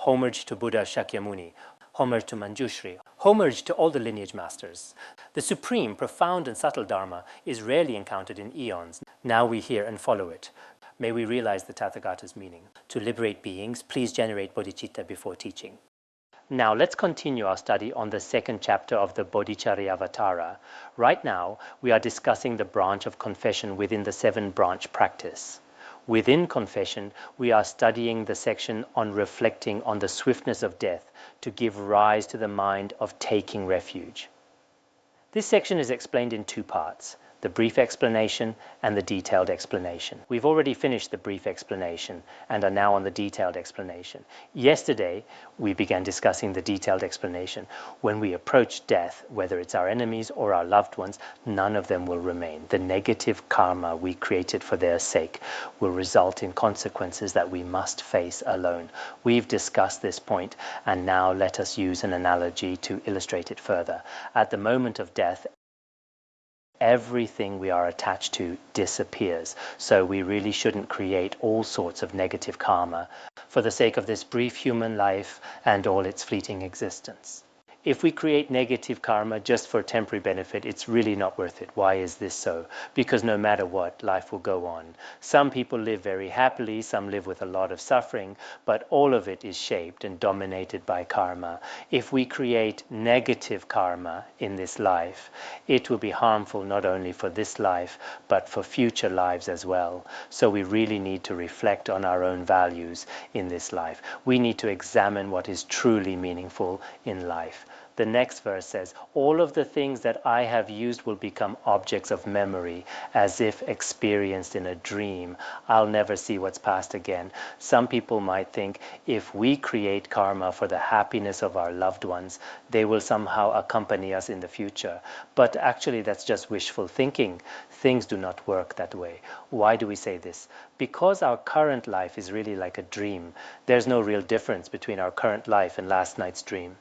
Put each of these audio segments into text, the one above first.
homage to Buddha Shakyamuni, homage to Manjushri, homage to all the lineage masters. The supreme, profound and subtle Dharma is rarely encountered in eons. Now we hear and follow it. May we realize the Tathagata's meaning. To liberate beings, please generate bodhicitta before teaching. Now let's continue our study on the second chapter of the Bodhicharyavatara. Right now, we are discussing the branch of confession within the 7-branch practice. Within confession, we are studying the section on reflecting on the swiftness of death to give rise to the mind of taking refuge. This section is explained in 2 parts. The brief explanation and the detailed explanation. We've already finished the brief explanation and are now on the detailed explanation. Yesterday, we began discussing the detailed explanation. When we approach death, whether it's our enemies or our loved ones, none of them will remain. The negative karma we created for their sake will result in consequences that we must face alone. We've discussed this point, and now let us use an analogy to illustrate it further. At the moment of death, everything we are attached to disappears, so we really shouldn't create all sorts of negative karma for the sake of this brief human life and all its fleeting existence. If we create negative karma just for temporary benefit, it's really not worth it. Why is this so? Because no matter what, life will go on. Some people live very happily, some live with a lot of suffering, but all of it is shaped and dominated by karma. If we create negative karma in this life, it will be harmful not only for this life, but for future lives as well. So we really need to reflect on our own values in this life. We need to examine what is truly meaningful in life. The next verse says, all of the things that I have used will become objects of memory, as if experienced in a dream. I'll never see what's past again. Some people might think if we create karma for the happiness of our loved ones, they will somehow accompany us in the future. But actually that's just wishful thinking. Things do not work that way. Why do we say this? Because our current life is really like a dream. There's no real difference between our current life and last night's dream.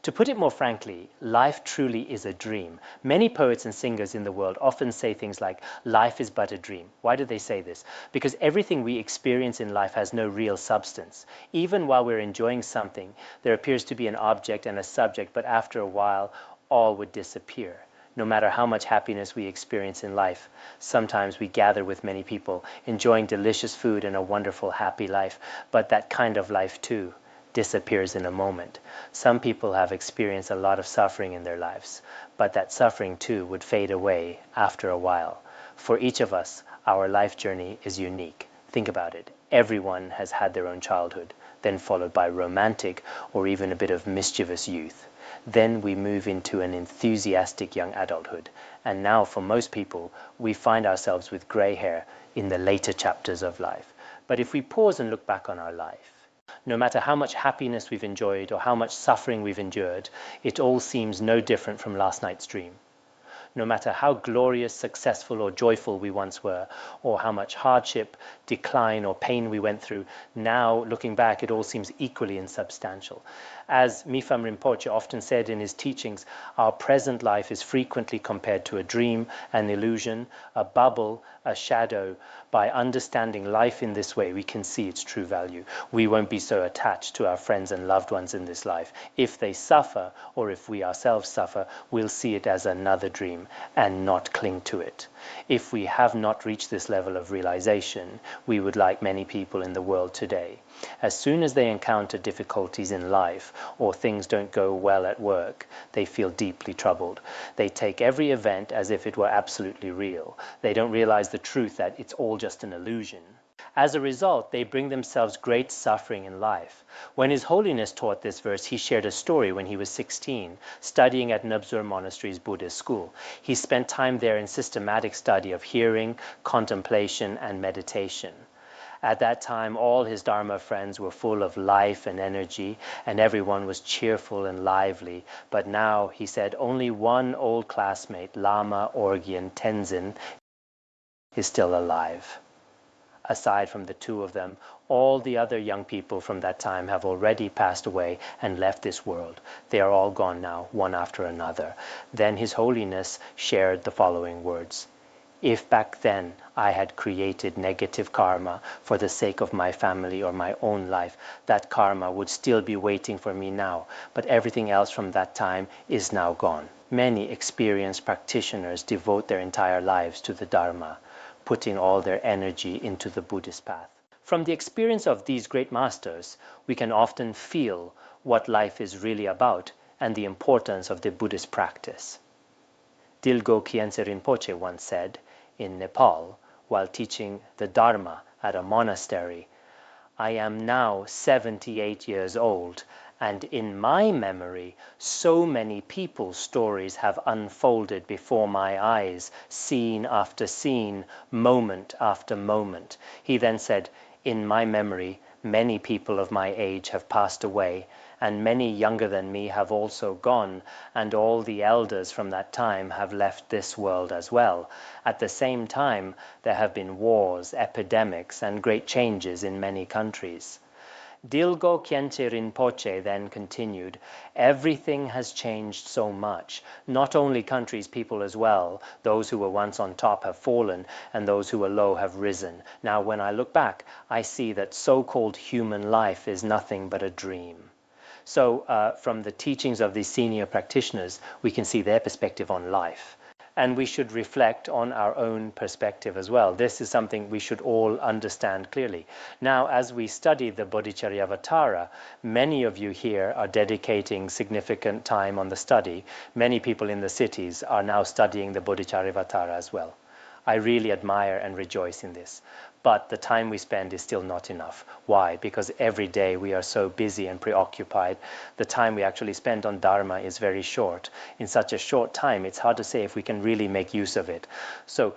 To put it more frankly, life truly is a dream. Many poets and singers in the world often say things like, life is but a dream. Why do they say this? Because everything we experience in life has no real substance. Even while we're enjoying something, there appears to be an object and a subject, but after a while, all would disappear. No matter how much happiness we experience in life, sometimes we gather with many people, enjoying delicious food and a wonderful, happy life, but that kind of life too disappears in a moment. Some people have experienced a lot of suffering in their lives, but that suffering too would fade away after a while. For each of us, our life journey is unique. Think about it. Everyone has had their own childhood, then followed by romantic or even a bit of mischievous youth. Then we move into an enthusiastic young adulthood. And now for most people, we find ourselves with gray hair in the later chapters of life. But if we pause and look back on our life, no matter how much happiness we've enjoyed or how much suffering we've endured, it all seems no different from last night's dream. No matter how glorious, successful or joyful we once were, or how much hardship, decline or pain we went through, now looking back it all seems equally insubstantial. As Mipham Rinpoche often said in his teachings, our present life is frequently compared to a dream, an illusion, a bubble, a shadow. By understanding life in this way, we can see its true value. We won't be so attached to our friends and loved ones in this life. If they suffer, or if we ourselves suffer, we'll see it as another dream and not cling to it. If we have not reached this level of realization, we would like many people in the world today. As soon as they encounter difficulties in life or things don't go well at work, they feel deeply troubled. They take every event as if it were absolutely real. They don't realize the truth that it's all just an illusion. As a result, they bring themselves great suffering in life. When His Holiness taught this verse, he shared a story when he was 16, studying at Nubzur Monastery's Buddhist school. He spent time there in systematic study of hearing, contemplation, and meditation. At that time, all his Dharma friends were full of life and energy, and everyone was cheerful and lively. But now, he said, only one old classmate, Lama Orgyen Tenzin, is still alive. Aside from the two of them, all the other young people from that time have already passed away and left this world. They are all gone now, one after another. Then His Holiness shared the following words. If back then I had created negative karma for the sake of my family or my own life, that karma would still be waiting for me now, but everything else from that time is now gone. Many experienced practitioners devote their entire lives to the Dharma, putting all their energy into the Buddhist path. From the experience of these great masters, we can often feel what life is really about and the importance of the Buddhist practice. Dilgo Khyentse Rinpoche once said, in Nepal, while teaching the Dharma at a monastery, "I am now 78 years old, and in my memory, so many people's stories have unfolded before my eyes, scene after scene, moment after moment." He then said, "In my memory, many people of my age have passed away, and many younger than me have also gone, and all the elders from that time have left this world as well. At the same time, there have been wars, epidemics, and great changes in many countries." Dilgo Khyentse Rinpoche then continued, "Everything has changed so much. Not only countries, people as well. Those who were once on top have fallen, and those who were low have risen. Now, when I look back, I see that so-called human life is nothing but a dream." So from the teachings of these senior practitioners, we can see their perspective on life. And we should reflect on our own perspective as well. This is something we should all understand clearly. Now, as we study the Bodhicharyavatara, many of you here are dedicating significant time on the study. Many people in the cities are now studying the Bodhicharyavatara as well. I really admire and rejoice in this. But the time we spend is still not enough. Why? Because every day we are so busy and preoccupied. The time we actually spend on Dharma is very short. In such a short time, it's hard to say if we can really make use of it. So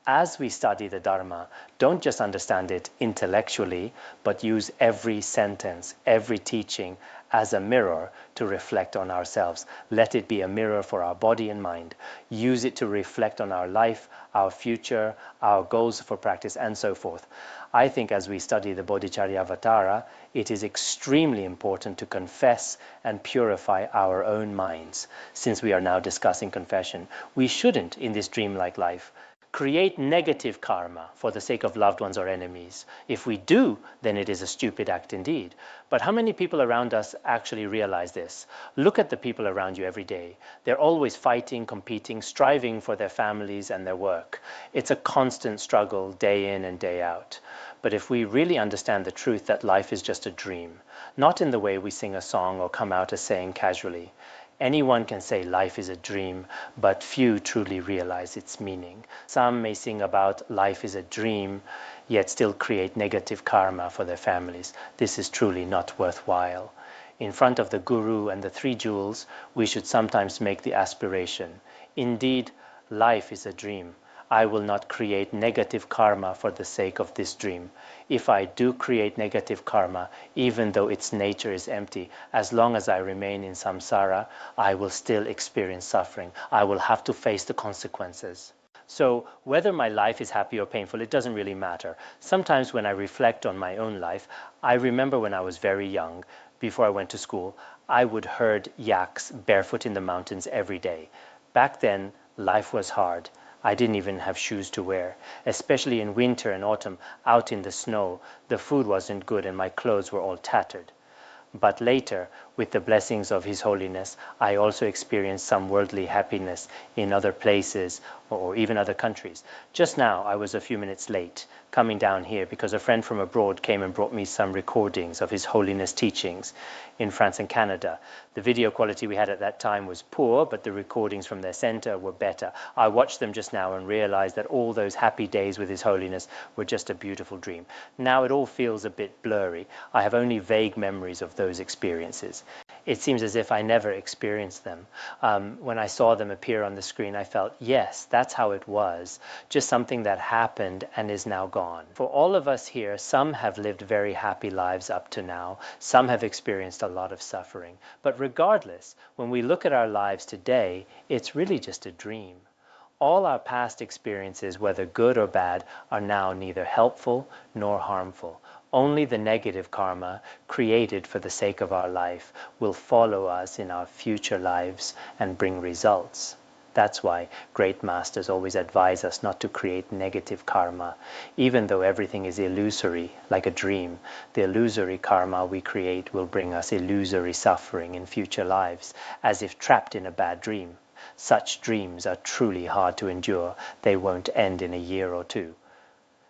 as we study the Dharma, don't just understand it intellectually, but use every sentence, every teaching as a mirror to reflect on ourselves. Let it be a mirror for our body and mind. Use it to reflect on our life, our future, our goals for practice, and so forth. I think as we study the Bodhicharyavatara, it is extremely important to confess and purify our own minds. Since we are now discussing confession, we shouldn't, in this dreamlike life, create negative karma for the sake of loved ones or enemies. If we do, then it is a stupid act indeed. But how many people around us actually realize this? Look at the people around you every day. They're always fighting, competing, striving for their families and their work. It's a constant struggle day in and day out. But if we really understand the truth that life is just a dream, not in the way we sing a song or come out as saying casually, anyone can say life is a dream, but few truly realize its meaning. Some may sing about life is a dream, yet still create negative karma for their families. This is truly not worthwhile. In front of the Guru and the Three Jewels, we should sometimes make the aspiration. Indeed, life is a dream. I will not create negative karma for the sake of this dream. If I do create negative karma, even though its nature is empty, as long as I remain in samsara, I will still experience suffering. I will have to face the consequences. So whether my life is happy or painful, it doesn't really matter. Sometimes when I reflect on my own life, I remember when I was very young, before I went to school, I would herd yaks barefoot in the mountains every day. Back then, life was hard. I didn't even have shoes to wear. Especially in winter and autumn, out in the snow, the food wasn't good and my clothes were all tattered. But later, with the blessings of His Holiness, I also experienced some worldly happiness in other places or even other countries. Just now, I was a few minutes late coming down here because a friend from abroad came and brought me some recordings of His Holiness teachings in France and Canada. The video quality we had at that time was poor, but the recordings from their center were better. I watched them just now and realized that all those happy days with His Holiness were just a beautiful dream. Now it all feels a bit blurry. I have only vague memories of those experiences. It seems as if I never experienced them. When I saw them appear on the screen, I felt, yes, that's how it was. Just something that happened and is now gone. For all of us here, some have lived very happy lives up to now. Some have experienced a lot of suffering. But regardless, when we look at our lives today, it's really just a dream. All our past experiences, whether good or bad, are now neither helpful nor harmful. Only the negative karma created for the sake of our life will follow us in our future lives and bring results. That's why great masters always advise us not to create negative karma. Even though everything is illusory, like a dream, the illusory karma we create will bring us illusory suffering in future lives, as if trapped in a bad dream. Such dreams are truly hard to endure. They won't end in a year or two.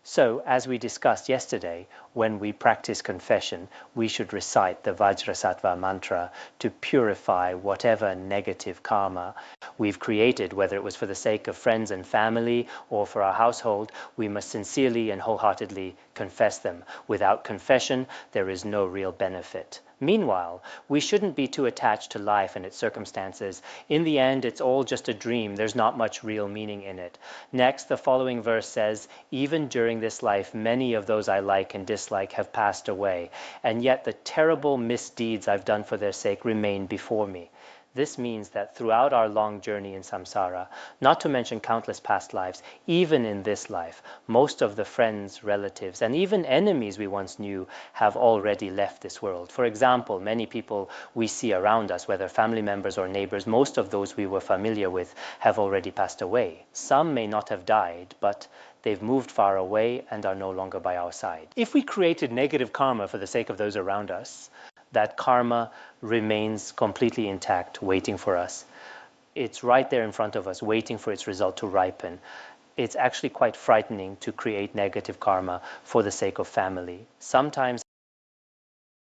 So, as we discussed yesterday, when we practice confession, we should recite the Vajrasattva mantra to purify whatever negative karma we've created, whether it was for the sake of friends and family or for our household. We must sincerely and wholeheartedly confess them. Without confession, there is no real benefit. Meanwhile, we shouldn't be too attached to life and its circumstances. In the end, it's all just a dream. There's not much real meaning in it. Next, the following verse says, "Even during this life, many of those I like and dislike have passed away, and yet the terrible misdeeds I've done for their sake remain before me." This means that throughout our long journey in samsara, not to mention countless past lives, even in this life, most of the friends, relatives, and even enemies we once knew have already left this world. For example, many people we see around us, whether family members or neighbors, most of those we were familiar with have already passed away. Some may not have died, but they've moved far away and are no longer by our side. If we created negative karma for the sake of those around us, that karma remains completely intact, waiting for us. It's right there in front of us, waiting for its result to ripen. It's actually quite frightening to create negative karma for the sake of family. Sometimes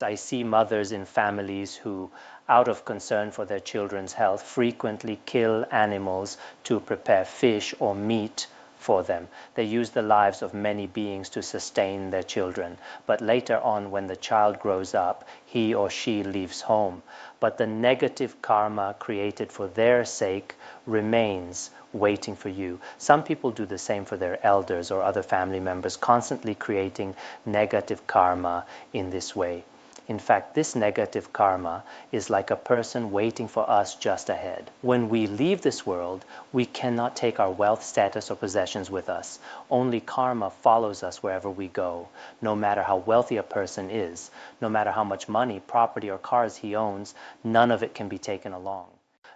I see mothers in families who, out of concern for their children's health, frequently kill animals to prepare fish or meat for them. They use the lives of many beings to sustain their children. But later on, when the child grows up, he or she leaves home. But the negative karma created for their sake remains waiting for you. Some people do the same for their elders or other family members, constantly creating negative karma in this way. In fact, this negative karma is like a person waiting for us just ahead. When we leave this world, we cannot take our wealth, status, or possessions with us. Only karma follows us wherever we go. No matter how wealthy a person is, no matter how much money, property, or cars he owns, none of it can be taken along.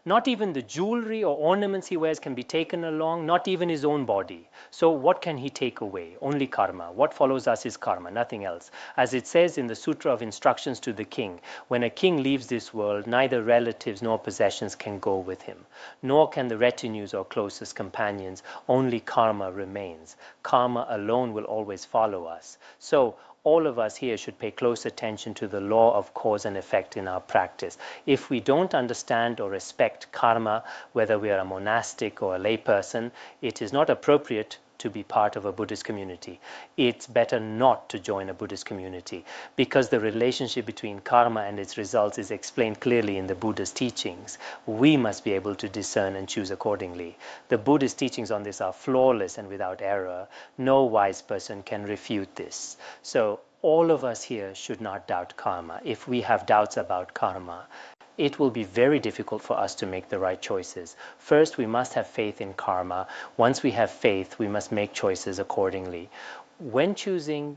Not even the jewelry or ornaments he wears can be taken along, not even his own body. So what can he take away? Only karma. What follows us is karma, nothing else. As it says in the Sutra of Instructions to the King, when a king leaves this world, neither relatives nor possessions can go with him, nor can the retinues or closest companions. Only karma remains. Karma alone will always follow us. So all of us here should pay close attention to the law of cause and effect in our practice. If we don't understand or respect karma, whether we are a monastic or a layperson, it is not appropriate to be part of a Buddhist community. It's better not to join a Buddhist community, because the relationship between karma and its results is explained clearly in the Buddha's teachings. We must be able to discern and choose accordingly. The Buddhist teachings on this are flawless and without error. No wise person can refute this. So all of us here should not doubt karma. If we have doubts about karma, it will be very difficult for us to make the right choices. First, we must have faith in karma. Once we have faith, we must make choices accordingly. When choosing,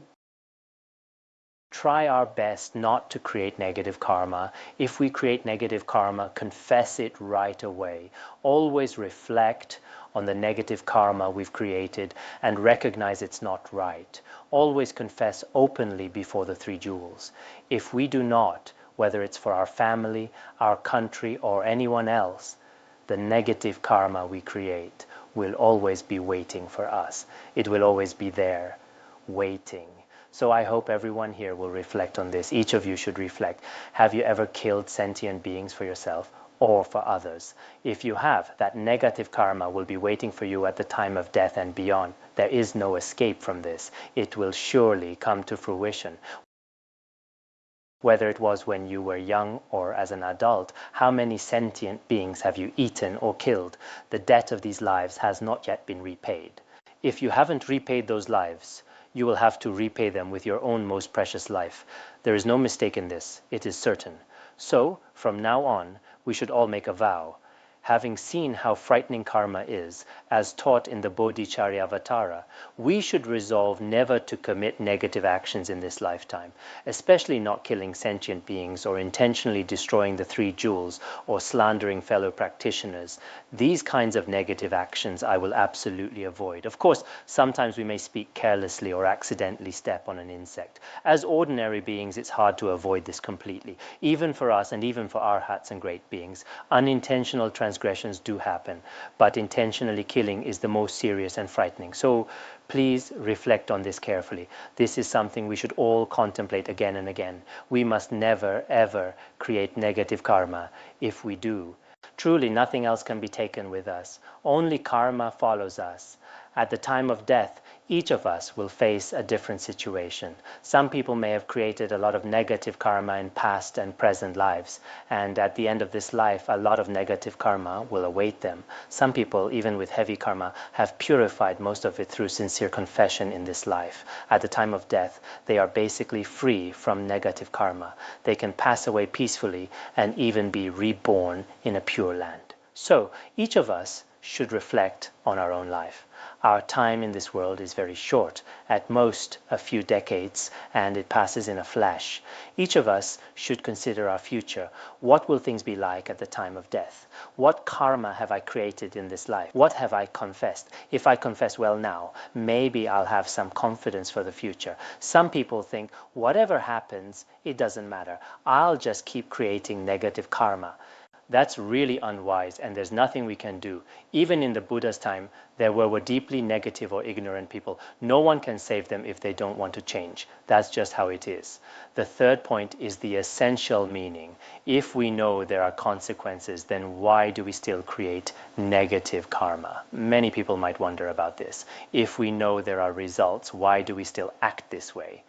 try our best not to create negative karma. If we create negative karma, confess it right away. Always reflect on the negative karma we've created and recognize it's not right. Always confess openly before the three jewels. If we do not, whether it's for our family, our country, or anyone else, the negative karma we create will always be waiting for us. It will always be there, waiting. So I hope everyone here will reflect on this. Each of you should reflect. Have you ever killed sentient beings for yourself or for others? If you have, that negative karma will be waiting for you at the time of death and beyond. There is no escape from this. It will surely come to fruition. Whether it was when you were young or as an adult, how many sentient beings have you eaten or killed? The debt of these lives has not yet been repaid. If you haven't repaid those lives, you will have to repay them with your own most precious life. There is no mistake in this. It is certain. So, from now on, we should all make a vow. having seen how frightening karma is, as taught in the Bodhicharyavatara, we should resolve never to commit negative actions in this lifetime, especially not killing sentient beings or intentionally destroying the 3 jewels or slandering fellow practitioners. These kinds of negative actions I will absolutely avoid. Of course, sometimes we may speak carelessly or accidentally step on an insect. As ordinary beings, it's hard to avoid this completely. Even for us and even for arhats and great beings, unintentional transgressions do happen, but intentionally killing is the most serious and frightening. So please reflect on this carefully. This is something we should all contemplate again and again. We must never, ever create negative karma. If we do, truly nothing else can be taken with us. Only karma follows us. At the time of death, each of us will face a different situation. Some people may have created a lot of negative karma in past and present lives, and at the end of this life, a lot of negative karma will await them. Some people, even with heavy karma, have purified most of it through sincere confession in this life. At the time of death, they are basically free from negative karma. They can pass away peacefully and even be reborn in a pure land. So, each of us should reflect on our own life. Our time in this world is very short, at most a few decades, and it passes in a flash. Each of us should consider our future. What will things be like at the time of death? What karma have I created in this life? What have I confessed? If I confess well now, maybe I'll have some confidence for the future. Some people think, whatever happens, it doesn't matter. I'll just keep creating negative karma. That's really unwise, and there's nothing we can do. Even in the Buddha's time, there were deeply negative or ignorant people. No one can save them if they don't want to change. That's just how it is. The third point is the essential meaning. If we know there are consequences, then why do we still create negative karma? Many people might wonder about this. If we know there are results, why do we still act this way?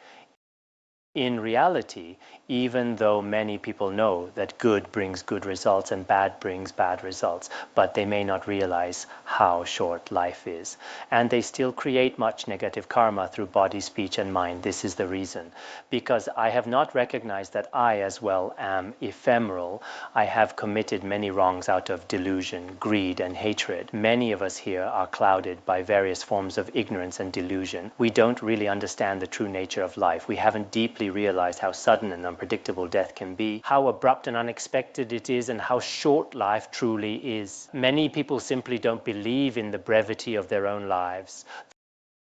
In reality, even though many people know that good brings good results and bad brings bad results, but they may not realize how short life is. And they still create much negative karma through body, speech, and mind. This is the reason. Because I have not recognized that I as well am ephemeral. I have committed many wrongs out of delusion, greed, and hatred. Many of us here are clouded by various forms of ignorance and delusion. We don't really understand the true nature of life. We haven't deeply realized how sudden and unpredictable death can be, how abrupt and unexpected it is, and how short life truly is. Many people simply don't believe in the brevity of their own lives,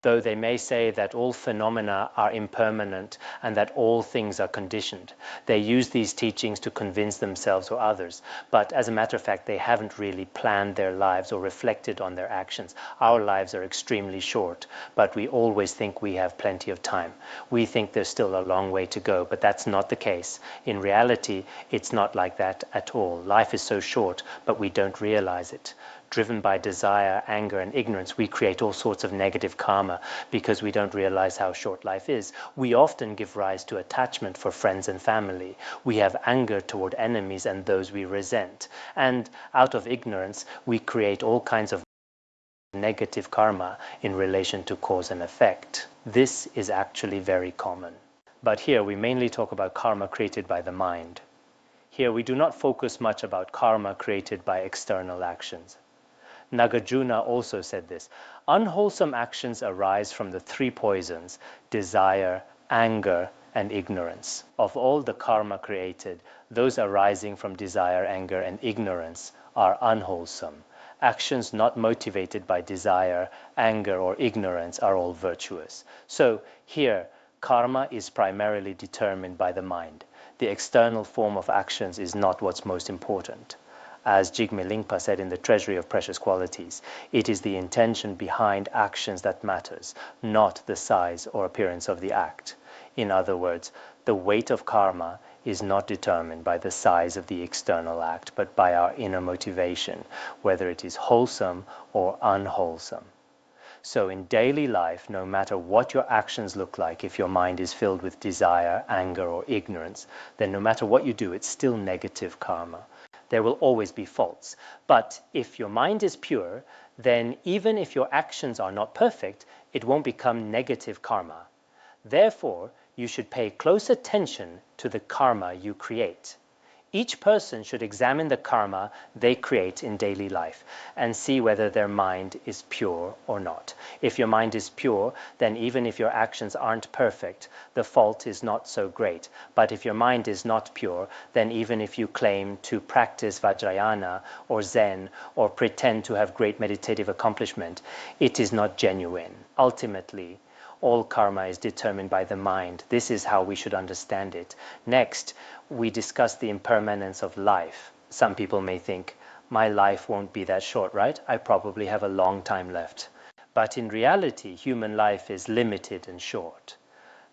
though they may say that all phenomena are impermanent and that all things are conditioned. They use these teachings to convince themselves or others, but as a matter of fact, they haven't really planned their lives or reflected on their actions. Our lives are extremely short, but we always think we have plenty of time. We think there's still a long way to go, but that's not the case. In reality, it's not like that at all. Life is so short, but we don't realize it. Driven by desire, anger, and ignorance, we create all sorts of negative karma because we don't realize how short life is. We often give rise to attachment for friends and family. We have anger toward enemies and those we resent. And out of ignorance, we create all kinds of negative karma in relation to cause and effect. This is actually very common. But here we mainly talk about karma created by the mind. Here we do not focus much about karma created by external actions. Nagarjuna also said this. Unwholesome actions arise from the 3 poisons, desire, anger, and ignorance. Of all the karma created, those arising from desire, anger, and ignorance are unwholesome. Actions not motivated by desire, anger, or ignorance are all virtuous. So here, karma is primarily determined by the mind. The external form of actions is not what's most important. As Jigme Lingpa said in the Treasury of Precious Qualities, it is the intention behind actions that matters, not the size or appearance of the act. In other words, the weight of karma is not determined by the size of the external act, but by our inner motivation, whether it is wholesome or unwholesome. So in daily life, no matter what your actions look like, if your mind is filled with desire, anger, or ignorance, then no matter what you do, it's still negative karma. There will always be faults. But if your mind is pure, then even if your actions are not perfect, it won't become negative karma. Therefore, you should pay close attention to the karma you create. Each person should examine the karma they create in daily life and see whether their mind is pure or not. If your mind is pure, then even if your actions aren't perfect, the fault is not so great. But if your mind is not pure, then even if you claim to practice Vajrayana or Zen or pretend to have great meditative accomplishment, it is not genuine. Ultimately, all karma is determined by the mind. This is how we should understand it. Next, we discuss the impermanence of life. Some people may think, my life won't be that short, right? I probably have a long time left. But in reality, human life is limited and short.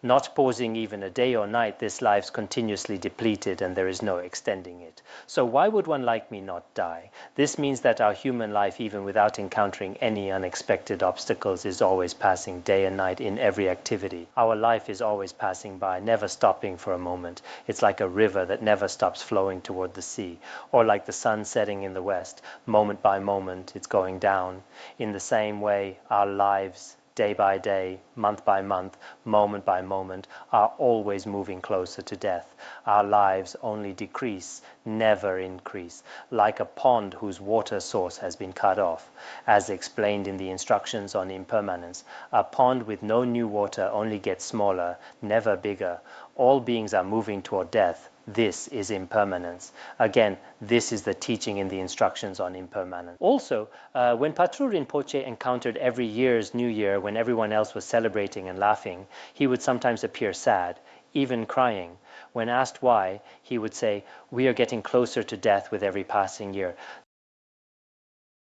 Not pausing even a day or night, this life's continuously depleted and there is no extending it. So why would one like me not die? This means that our human life, even without encountering any unexpected obstacles, is always passing day and night in every activity. Our life is always passing by, never stopping for a moment. It's like a river that never stops flowing toward the sea, or like the sun setting in the west. Moment by moment, it's going down. In the same way, our lives, day by day, month by month, moment by moment, are always moving closer to death. Our lives only decrease, never increase, like a pond whose water source has been cut off. As explained in the instructions on impermanence, a pond with no new water only gets smaller, never bigger. All beings are moving toward death. This is impermanence. Again, this is the teaching in the instructions on impermanence. Also, when Patrul Rinpoche encountered every year's New Year when everyone else was celebrating and laughing, he would sometimes appear sad, even crying. When asked why, he would say, "We are getting closer to death with every passing year.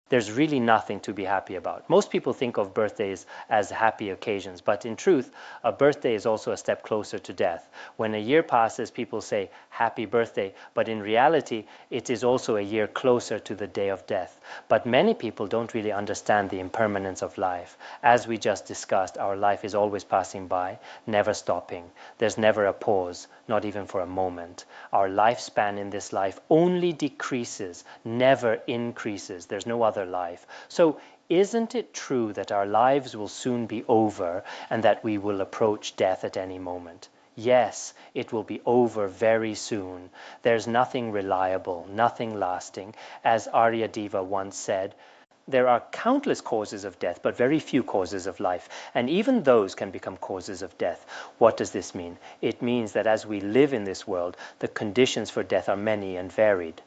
There's really nothing to be happy about." Most people think of birthdays as happy occasions, but in truth, a birthday is also a step closer to death. When a year passes, people say, "Happy birthday," but in reality, it is also a year closer to the day of death. But many people don't really understand the impermanence of life. As we just discussed, our life is always passing by, never stopping. There's never a pause, not even for a moment. Our lifespan in this life only decreases, never increases. There's no other life. So isn't it true that our lives will soon be over and that we will approach death at any moment? Yes, it will be over very soon. There's nothing reliable, nothing lasting. As Aryadeva once said, there are countless causes of death, but very few causes of life. And even those can become causes of death. What does this mean? It means that as we live in this world, the conditions for death are many and varied.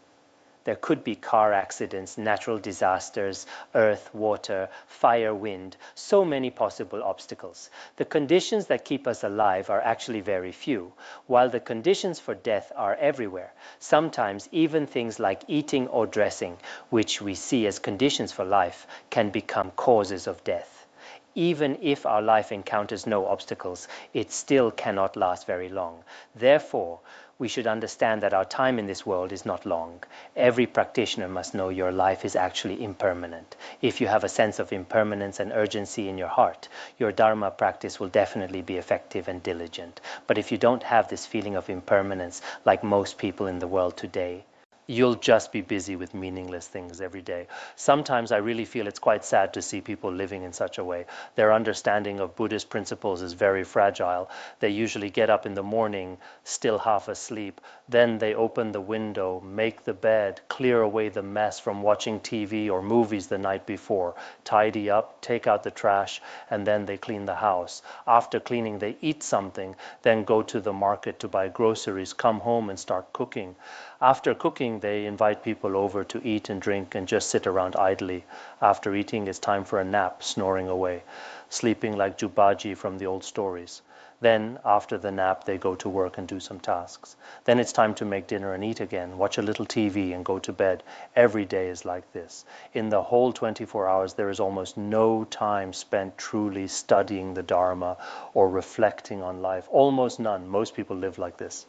There could be car accidents, natural disasters, earth, water, fire, wind, so many possible obstacles. The conditions that keep us alive are actually very few, while the conditions for death are everywhere. Sometimes even things like eating or dressing, which we see as conditions for life, can become causes of death. Even if our life encounters no obstacles, it still cannot last very long. Therefore, we should understand that our time in this world is not long. Every practitioner must know your life is actually impermanent. If you have a sense of impermanence and urgency in your heart, your Dharma practice will definitely be effective and diligent. But if you don't have this feeling of impermanence, like most people in the world today, you'll just be busy with meaningless things every day. Sometimes I really feel it's quite sad to see people living in such a way. Their understanding of Buddhist principles is very fragile. They usually get up in the morning, still half asleep. Then they open the window, make the bed, clear away the mess from watching TV or movies the night before, tidy up, take out the trash, and then they clean the house. After cleaning, they eat something, then go to the market to buy groceries, come home and start cooking. After cooking, they invite people over to eat and drink and just sit around idly. After eating, it's time for a nap, snoring away, sleeping like Zhu Bajie from the old stories. Then, after the nap, they go to work and do some tasks. Then it's time to make dinner and eat again, watch a little TV and go to bed. Every day is like this. In the whole 24 hours, there is almost no time spent truly studying the Dharma or reflecting on life. Almost none. Most people live like this.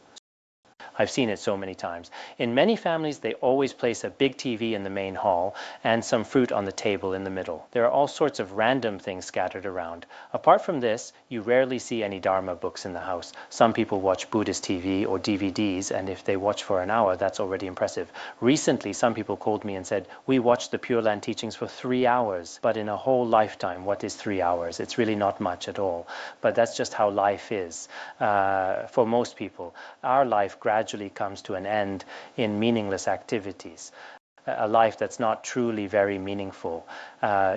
I've seen it so many times. In many families, they always place a big TV in the main hall and some fruit on the table in the middle. There are all sorts of random things scattered around. Apart from this, you rarely see any Dharma books in the house. Some people watch Buddhist TV or DVDs, and if they watch for an hour, that's already impressive. Recently, some people called me and said, "We watched the Pure Land teachings for 3 hours." But in a whole lifetime, what is 3 hours? It's really not much at all. But that's just how life is for most people. Our life gradually gradually comes to an end in meaningless activities. A life that's not truly very meaningful.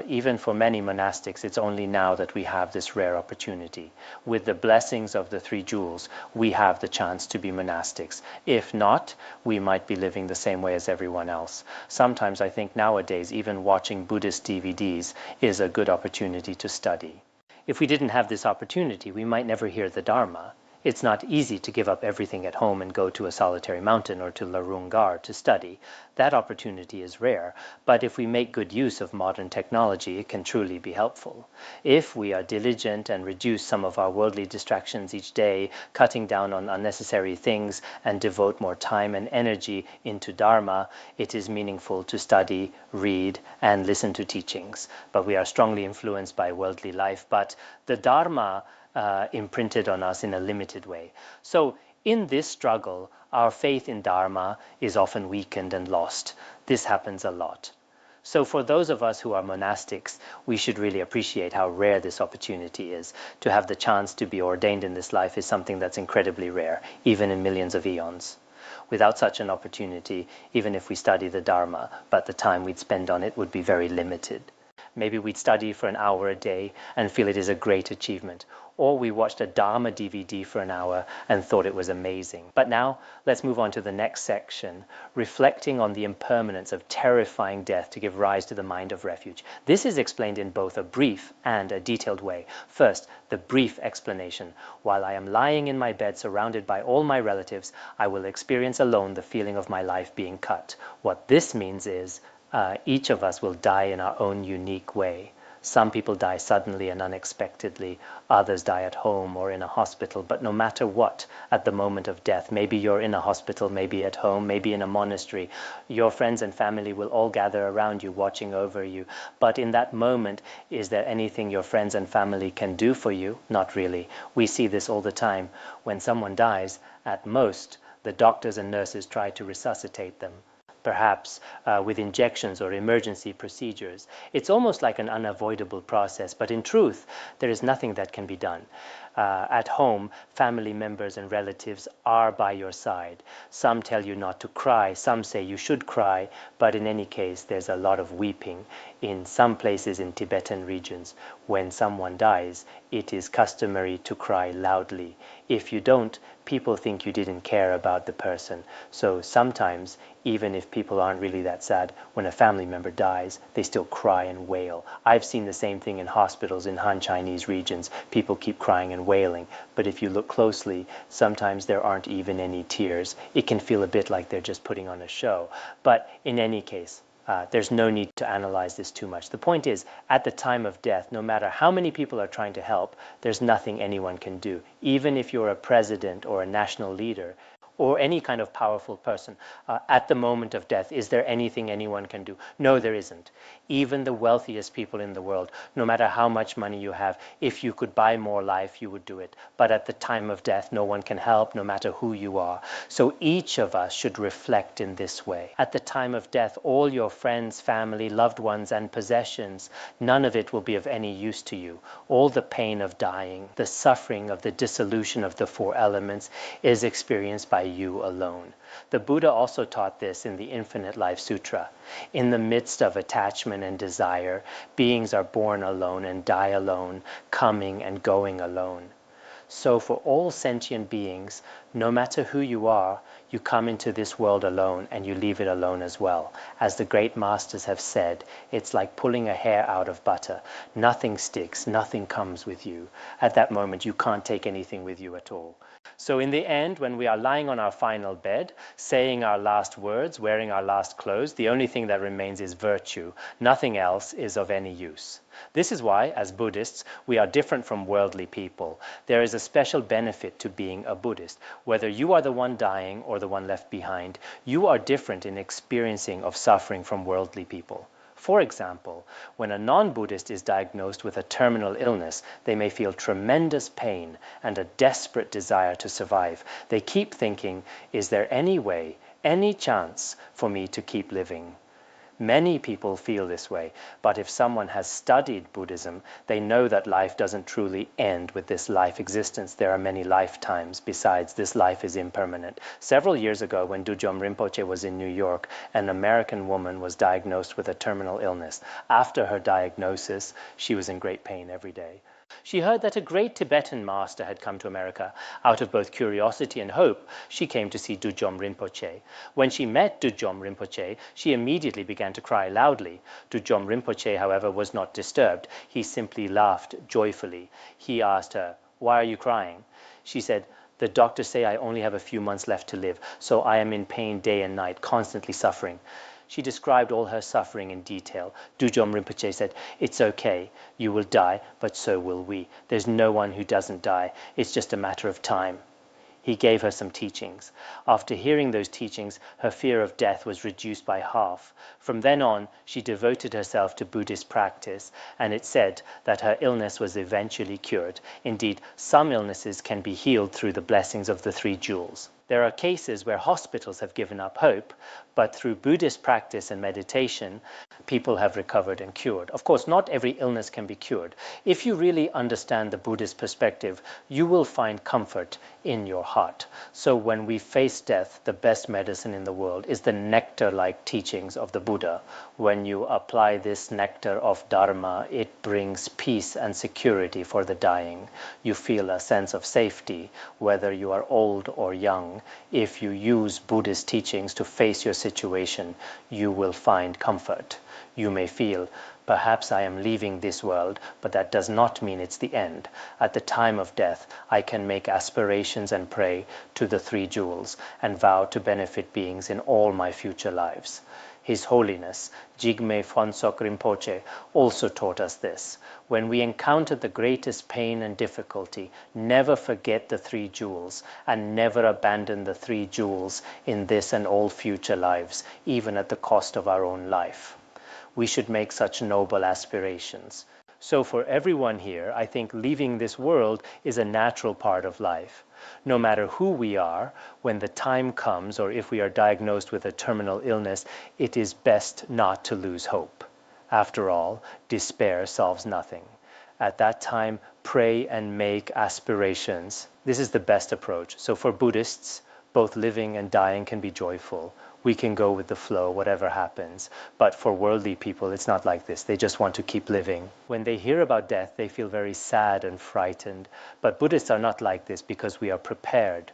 Even for many monastics, it's only now that we have this rare opportunity. With the blessings of the 3 jewels, we have the chance to be monastics. If not, we might be living the same way as everyone else. Sometimes I think nowadays, even watching Buddhist DVDs is a good opportunity to study. If we didn't have this opportunity, we might never hear the Dharma. It's not easy to give up everything at home and go to a solitary mountain or to Larungar to study. That opportunity is rare, but if we make good use of modern technology, it can truly be helpful. If we are diligent and reduce some of our worldly distractions each day, cutting down on unnecessary things and devote more time and energy into Dharma, it is meaningful to study, read, and listen to teachings. But we are strongly influenced by worldly life, but the Dharma imprinted on us in a limited way. So in this struggle, our faith in Dharma is often weakened and lost. This happens a lot. So for those of us who are monastics, we should really appreciate how rare this opportunity is. To have the chance to be ordained in this life is something that's incredibly rare, even in millions of eons. Without such an opportunity, even if we study the Dharma, but the time we'd spend on it would be very limited. Maybe we'd study for an hour a day and feel it is a great achievement. Or we watched a Dharma DVD for an hour and thought it was amazing. But now, let's move on to the next section, reflecting on the impermanence of terrifying death to give rise to the mind of refuge. This is explained in both a brief and a detailed way. First, the brief explanation. While I am lying in my bed surrounded by all my relatives, I will experience alone the feeling of my life being cut. What this means is, each of us will die in our own unique way. Some people die suddenly and unexpectedly, others die at home or in a hospital, but no matter what, at the moment of death, maybe you're in a hospital, maybe at home, maybe in a monastery, your friends and family will all gather around you, watching over you. But in that moment, is there anything your friends and family can do for you? Not really. We see this all the time. When someone dies, at most, the doctors and nurses try to resuscitate them. Perhaps with injections or emergency procedures. It's almost like an unavoidable process, but in truth, there is nothing that can be done. At home, family members and relatives are by your side. Some tell you not to cry, some say you should cry, but in any case, there's a lot of weeping. In some places in Tibetan regions, when someone dies, it is customary to cry loudly. If you don't, people think you didn't care about the person. So sometimes, even if people aren't really that sad, when a family member dies, they still cry and wail. I've seen the same thing in hospitals in Han Chinese regions. People keep crying and wailing. But if you look closely, sometimes there aren't even any tears. It can feel a bit like they're just putting on a show. But in any case, there's no need to analyze this too much. The point is, at the time of death, no matter how many people are trying to help, there's nothing anyone can do. Even if you're a president or a national leader, or any kind of powerful person, at the moment of death, is there anything anyone can do? No, there isn't. Even the wealthiest people in the world, no matter how much money you have, if you could buy more life, you would do it. But at the time of death, no one can help, no matter who you are. So each of us should reflect in this way. At the time of death, all your friends, family, loved ones, and possessions, none of it will be of any use to you. All the pain of dying, the suffering of the dissolution of the 4 elements is experienced by you alone. The Buddha also taught this in the Infinite Life Sutra. In the midst of attachment and desire, beings are born alone and die alone, coming and going alone. So for all sentient beings, no matter who you are, you come into this world alone and you leave it alone as well. As the great masters have said, it's like pulling a hair out of butter. Nothing sticks, nothing comes with you. At that moment, you can't take anything with you at all. So in the end, when we are lying on our final bed, saying our last words, wearing our last clothes, the only thing that remains is virtue. Nothing else is of any use. This is why, as Buddhists, we are different from worldly people. There is a special benefit to being a Buddhist. Whether you are the one dying or the one left behind, you are different in experiencing of suffering from worldly people. For example, when a non-Buddhist is diagnosed with a terminal illness, they may feel tremendous pain and a desperate desire to survive. They keep thinking, is there any way, any chance for me to keep living? Many people feel this way, but if someone has studied Buddhism, they know that life doesn't truly end with this life existence. There are many lifetimes besides. This life is impermanent. Several years ago, when Dudjom Rinpoche was in New York, an American woman was diagnosed with a terminal illness. After her diagnosis, she was in great pain every day. She heard that a great Tibetan master had come to America. Out of both curiosity and hope, she came to see Dudjom Rinpoche. When she met Dudjom Rinpoche, she immediately began to cry loudly. Dudjom Rinpoche, however, was not disturbed. He simply laughed joyfully. He asked her, "Why are you crying?" She said, "The doctors say I only have a few months left to live, so I am in pain day and night, constantly suffering." She described all her suffering in detail. Dudjom Rinpoche said, "It's okay. You will die, but so will we. There's no one who doesn't die. It's just a matter of time." He gave her some teachings. After hearing those teachings, her fear of death was reduced by half. From then on, she devoted herself to Buddhist practice, and it said that her illness was eventually cured. Indeed, some illnesses can be healed through the blessings of the three jewels. There are cases where hospitals have given up hope, but through Buddhist practice and meditation, people have recovered and cured. Of course, not every illness can be cured. If you really understand the Buddhist perspective, you will find comfort in your heart. So when we face death, the best medicine in the world is the nectar-like teachings of the Buddha. When you apply this nectar of Dharma, it brings peace and security for the dying. You feel a sense of safety, whether you are old or young. If you use Buddhist teachings to face your situation, you will find comfort. You may feel, "Perhaps I am leaving this world, but that does not mean it's the end. At the time of death, I can make aspirations and pray to the three jewels and vow to benefit beings in all my future lives." His Holiness Jigme Phuntsok Rinpoche also taught us this. When we encounter the greatest pain and difficulty, never forget the three jewels and never abandon the three jewels in this and all future lives, even at the cost of our own life. We should make such noble aspirations. So for everyone here, I think leaving this world is a natural part of life. No matter who we are, when the time comes, or if we are diagnosed with a terminal illness, it is best not to lose hope. After all, despair solves nothing. At that time, pray and make aspirations. This is the best approach. So for Buddhists, both living and dying can be joyful. We can go with the flow, whatever happens. But for worldly people, it's not like this. They just want to keep living. When they hear about death, they feel very sad and frightened. But Buddhists are not like this because we are prepared.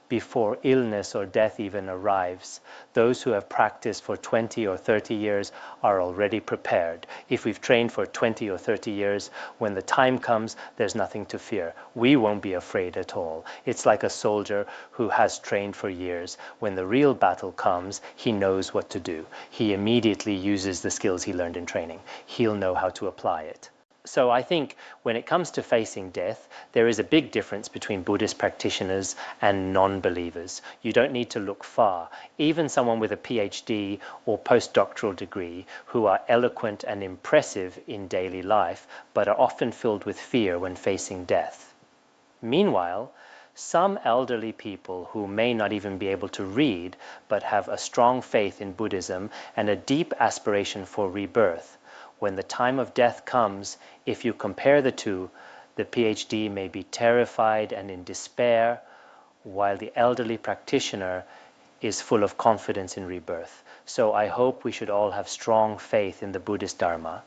Before illness or death even arrives, those who have practiced for 20 or 30 years are already prepared. If we've trained for 20 or 30 years, when the time comes, there's nothing to fear. We won't be afraid at all. It's like a soldier who has trained for years. When the real battle comes, he knows what to do. He immediately uses the skills he learned in training. He'll know how to apply it. So I think when it comes to facing death, there is a big difference between Buddhist practitioners and non-believers. You don't need to look far. Even someone with a PhD or postdoctoral degree who are eloquent and impressive in daily life, but are often filled with fear when facing death. Meanwhile, some elderly people who may not even be able to read, but have a strong faith in Buddhism and a deep aspiration for rebirth, when the time of death comes, if you compare the two, the PhD may be terrified and in despair, while the elderly practitioner is full of confidence in rebirth. So I hope we should all have strong faith in the Buddhist Dharma.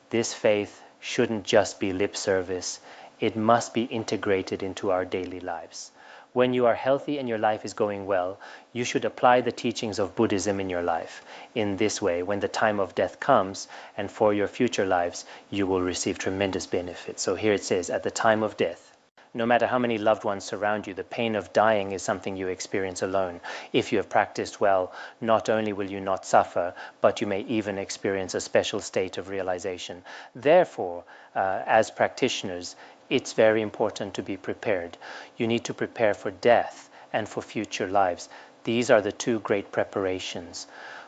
This faith shouldn't just be lip service. It must be integrated into our daily lives. When you are healthy and your life is going well, you should apply the teachings of Buddhism in your life. In this way, when the time of death comes, and for your future lives, you will receive tremendous benefits. So here it says, at the time of death, no matter how many loved ones surround you, the pain of dying is something you experience alone. If you have practiced well, not only will you not suffer, but you may even experience a special state of realization. Therefore, as practitioners, it's very important to be prepared. You need to prepare for death and for future lives. These are the two great preparations.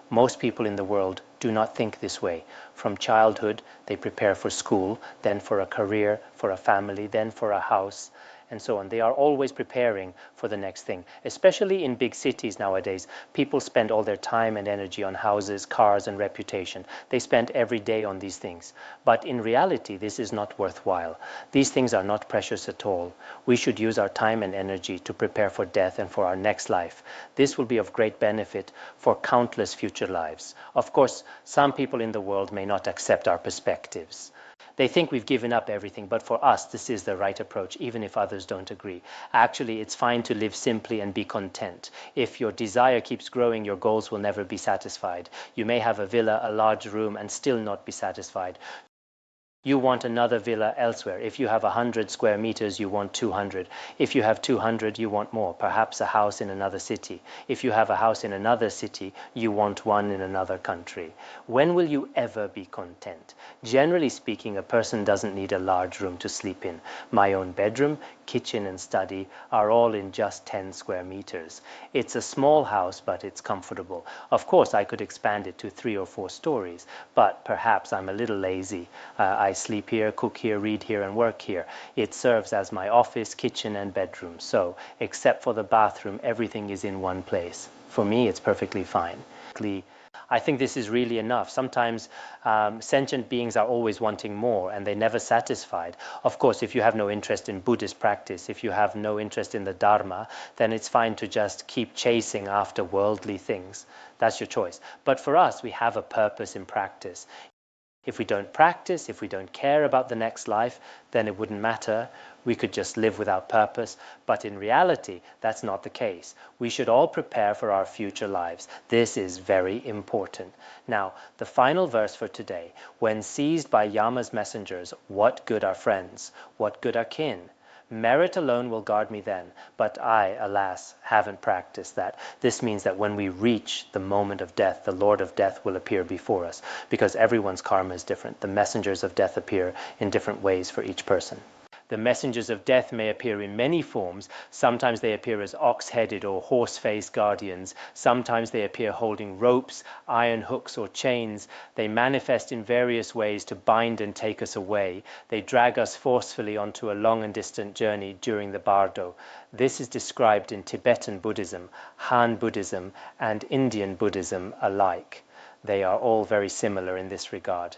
Most people in the world do not think this way. From childhood, they prepare for school, then for a career, for a family, then for a house. and so on. They are always preparing for the next thing. Especially in big cities nowadays, people spend all their time and energy on houses, cars, and reputation. They spend every day on these things. But in reality, this is not worthwhile. These things are not precious at all. We should use our time and energy to prepare for death and for our next life. This will be of great benefit for countless future lives. Of course, some people in the world may not accept our perspectives. They think we've given up everything, but for us, this is the right approach, even if others don't agree. Actually, it's fine to live simply and be content. If your desire keeps growing, your goals will never be satisfied. You may have a villa, a large room, and still not be satisfied. You want another villa elsewhere. If you have 100 square meters, you want 200. If you have 200, you want more, perhaps a house in another city. If you have a house in another city, you want one in another country. When will you ever be content? Generally speaking, a person doesn't need a large room to sleep in. My own bedroom, kitchen, and study are all in just 10 square meters. It's a small house, but it's comfortable. Of course, I could expand it to 3 or 4 stories, but perhaps I'm a little lazy. I sleep here, cook here, read here, and work here. It serves as my office, kitchen, and bedroom. So, except for the bathroom, everything is in one place. For me, it's perfectly fine. I think this is really enough. Sometimes sentient beings are always wanting more and they're never satisfied. Of course, if you have no interest in Buddhist practice, if you have no interest in the Dharma, then it's fine to just keep chasing after worldly things. That's your choice. But for us, we have a purpose in practice. If we don't practice, if we don't care about the next life, then it wouldn't matter. We could just live without purpose. But in reality, that's not the case. We should all prepare for our future lives. This is very important. Now, the final verse for today. When seized by Yama's messengers, what good are friends? What good are kin? Merit alone will guard me then, but I, alas, haven't practiced that. This means that when we reach the moment of death, the Lord of Death will appear before us, because everyone's karma is different. The messengers of death appear in different ways for each person. The messengers of death may appear in many forms. Sometimes they appear as ox-headed or horse-faced guardians. Sometimes they appear holding ropes, iron hooks, or chains. They manifest in various ways to bind and take us away. They drag us forcefully onto a long and distant journey during the bardo. This is described in Tibetan Buddhism, Han Buddhism, and Indian Buddhism alike. They are all very similar in this regard.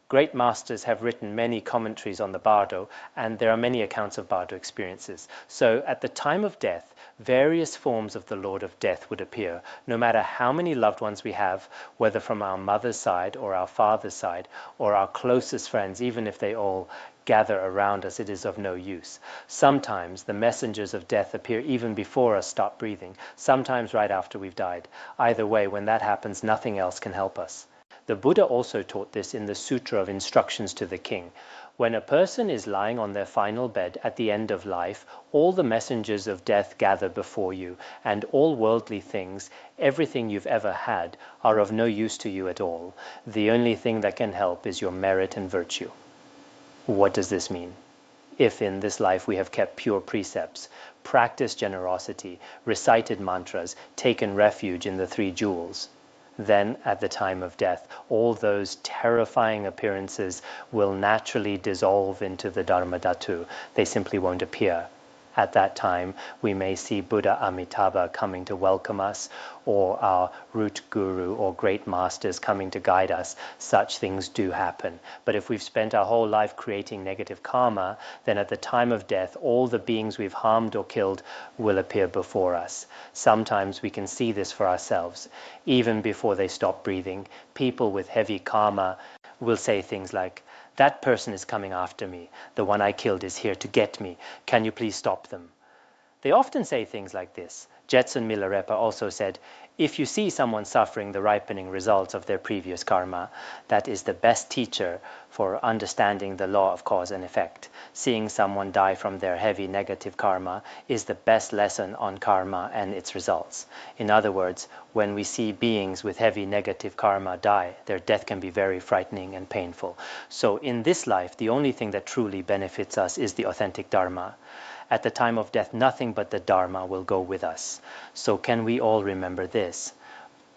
Great masters have written many commentaries on the bardo, and there are many accounts of bardo experiences. So at the time of death, various forms of the Lord of Death would appear. No matter how many loved ones we have, whether from our mother's side or our father's side or our closest friends, even if they all gather around us, it is of no use. Sometimes the messengers of death appear even before us stop breathing, sometimes right after we've died. Either way, when that happens, nothing else can help us. The Buddha also taught this in the Sutra of Instructions to the King. When a person is lying on their final bed at the end of life, all the messengers of death gather before you, and all worldly things, everything you've ever had, are of no use to you at all. The only thing that can help is your merit and virtue. What does this mean? If in this life we have kept pure precepts, practiced generosity, recited mantras, taken refuge in the 3 jewels, then at the time of death, all those terrifying appearances will naturally dissolve into the Dharmadhatu. They simply won't appear. At that time, we may see Buddha Amitabha coming to welcome us, or our root guru or great masters coming to guide us. Such things do happen. But if we've spent our whole life creating negative karma, then at the time of death, all the beings we've harmed or killed will appear before us. Sometimes we can see this for ourselves. Even before they stop breathing, people with heavy karma will say things like, "That person is coming after me. The one I killed is here to get me. Can you please stop them?" They often say things like this. Jetsun Milarepa also said, "If you see someone suffering the ripening results of their previous karma, that is the best teacher for understanding the law of cause and effect. Seeing someone die from their heavy negative karma is the best lesson on karma and its results." In other words, when we see beings with heavy negative karma die, their death can be very frightening and painful. So in this life, the only thing that truly benefits us is the authentic Dharma. At the time of death, nothing but the Dharma will go with us. So can we all remember this?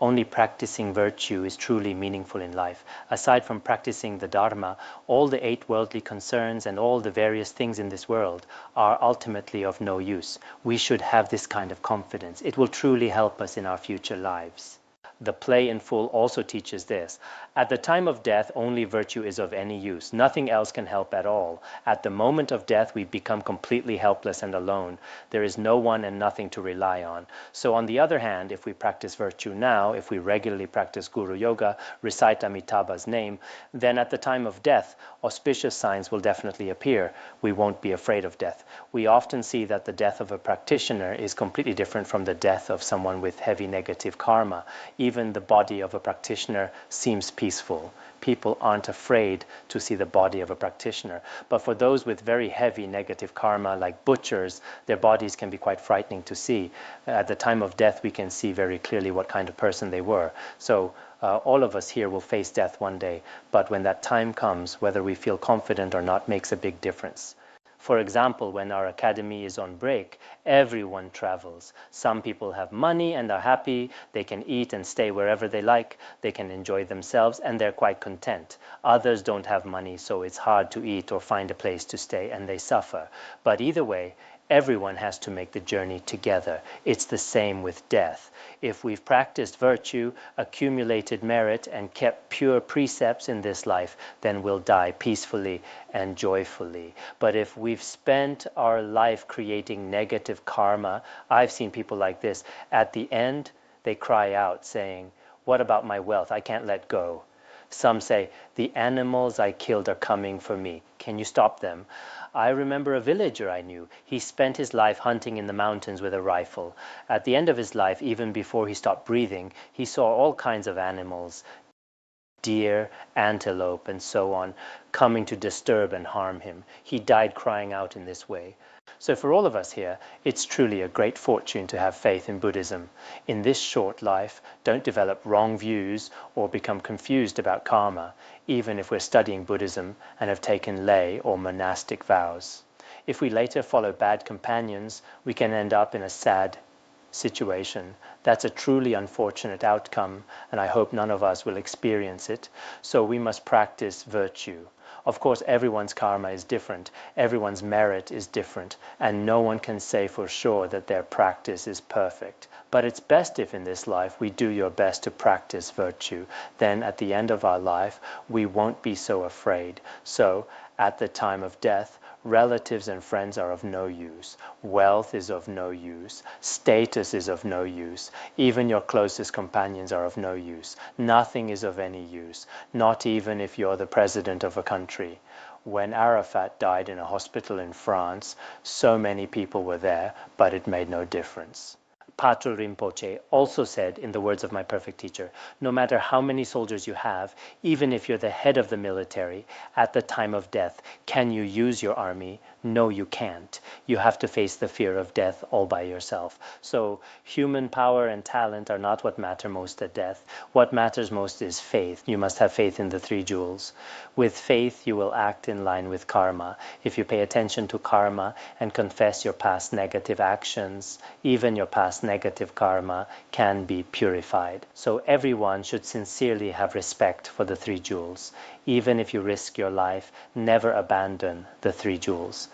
Only practicing virtue is truly meaningful in life. Aside from practicing the Dharma, all the 8 worldly concerns and all the various things in this world are ultimately of no use. We should have this kind of confidence. It will truly help us in our future lives. The play in full also teaches this. At the time of death, only virtue is of any use. Nothing else can help at all. At the moment of death, we become completely helpless and alone. There is no one and nothing to rely on. So on the other hand, if we practice virtue now, if we regularly practice Guru Yoga, recite Amitabha's name, then at the time of death, auspicious signs will definitely appear. We won't be afraid of death. We often see that the death of a practitioner is completely different from the death of someone with heavy negative karma. Even the body of a practitioner seems peaceful. People aren't afraid to see the body of a practitioner. But for those with very heavy negative karma, like butchers, their bodies can be quite frightening to see. At the time of death, we can see very clearly what kind of person they were. So all of us here will face death one day. But when that time comes, whether we feel confident or not makes a big difference. For example, when our academy is on break, everyone travels. Some people have money and are happy. They can eat and stay wherever they like. They can enjoy themselves and they're quite content. Others don't have money, so it's hard to eat or find a place to stay and they suffer. But either way, everyone has to make the journey together. It's the same with death. If we've practiced virtue, accumulated merit, and kept pure precepts in this life, then we'll die peacefully and joyfully. But if we've spent our life creating negative karma, I've seen people like this, at the end, they cry out saying, "What about my wealth? I can't let go." Some say, "The animals I killed are coming for me. Can you stop them?" I remember a villager I knew. He spent his life hunting in the mountains with a rifle. At the end of his life, even before he stopped breathing, he saw all kinds of animals, deer, antelope, and so on, coming to disturb and harm him. He died crying out in this way. So for all of us here, it's truly a great fortune to have faith in Buddhism. In this short life, don't develop wrong views or become confused about karma, even if we're studying Buddhism and have taken lay or monastic vows. If we later follow bad companions, we can end up in a sad situation. That's a truly unfortunate outcome, and I hope none of us will experience it. So we must practice virtue. Of course, everyone's karma is different, everyone's merit is different, and no one can say for sure that their practice is perfect. But it's best if in this life we do your best to practice virtue. Then at the end of our life, we won't be so afraid. So at the time of death, relatives and friends are of no use. Wealth is of no use. Status is of no use. Even your closest companions are of no use. Nothing is of any use, not even if you're the president of a country. When Arafat died in a hospital in France, so many people were there, but it made no difference. Patrul Rinpoche also said, in the words of my perfect teacher, no matter how many soldiers you have, even if you're the head of the military, at the time of death, can you use your army? No, you can't. You have to face the fear of death all by yourself. So human power and talent are not what matter most at death. What matters most is faith. You must have faith in the 3 jewels. With faith, you will act in line with karma. If you pay attention to karma and confess your past negative actions, even your past negative karma can be purified. So everyone should sincerely have respect for the 3 jewels. Even if you risk your life, never abandon the 3 jewels.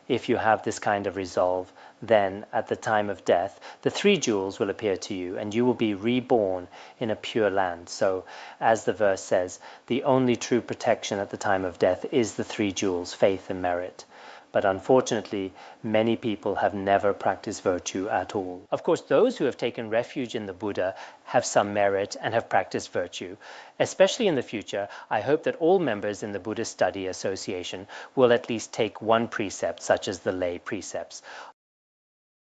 If you have this kind of resolve, then at the time of death, the 3 jewels will appear to you and you will be reborn in a pure land. So as the verse says, the only true protection at the time of death is the 3 jewels, faith and merit. But unfortunately, many people have never practiced virtue at all. Of course, those who have taken refuge in the Buddha have some merit and have practiced virtue. Especially in the future, I hope that all members in the Buddhist Study Association will at least take one precept, such as the lay precepts.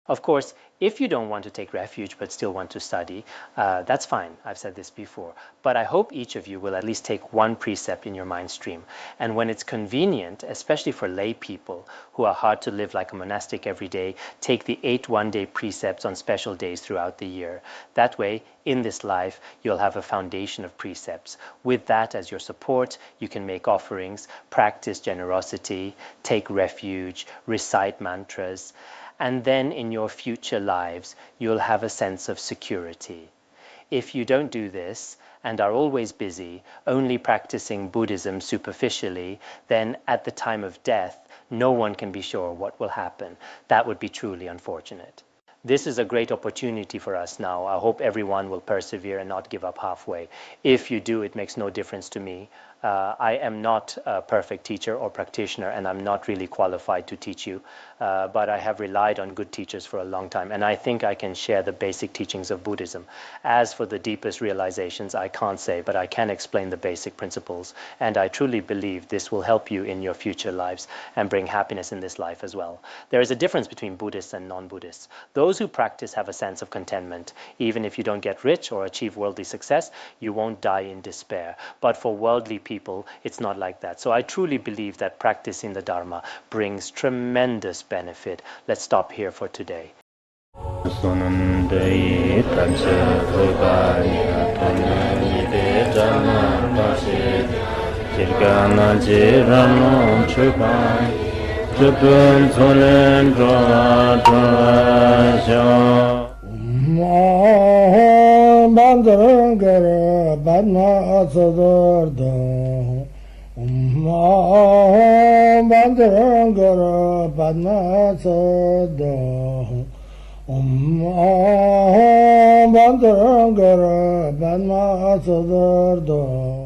Of course, if you don't want to take refuge but still want to study, that's fine. I've said this before. But I hope each of you will at least take one precept in your mind stream. And when it's convenient, especially for lay people who are hard to live like a monastic every day, take the 8 one-day precepts on special days throughout the year. That way, in this life, you'll have a foundation of precepts. With that as your support, you can make offerings, practice generosity, take refuge, recite mantras, and then in your future lives, you'll have a sense of security. If you don't do this and are always busy, only practicing Buddhism superficially, then at the time of death, no one can be sure what will happen. That would be truly unfortunate. This is a great opportunity for us now. I hope everyone will persevere and not give up halfway. If you do, it makes no difference to me. I am not a perfect teacher or practitioner, and I'm not really qualified to teach you, but I have relied on good teachers for a long time, and I think I can share the basic teachings of Buddhism. As for the deepest realizations, I can't say, but I can explain the basic principles, and I truly believe this will help you in your future lives and bring happiness in this life as well. There is a difference between Buddhists and non-Buddhists. Those who practice have a sense of contentment. Even if you don't get rich or achieve worldly success, you won't die in despair. But for worldly people, it's not like that. So I truly believe that practicing the Dharma brings tremendous benefit. Let's stop here for today. Bandara Badna Sodargye Bandara Badna Sodargye Bandara Badna Sodargye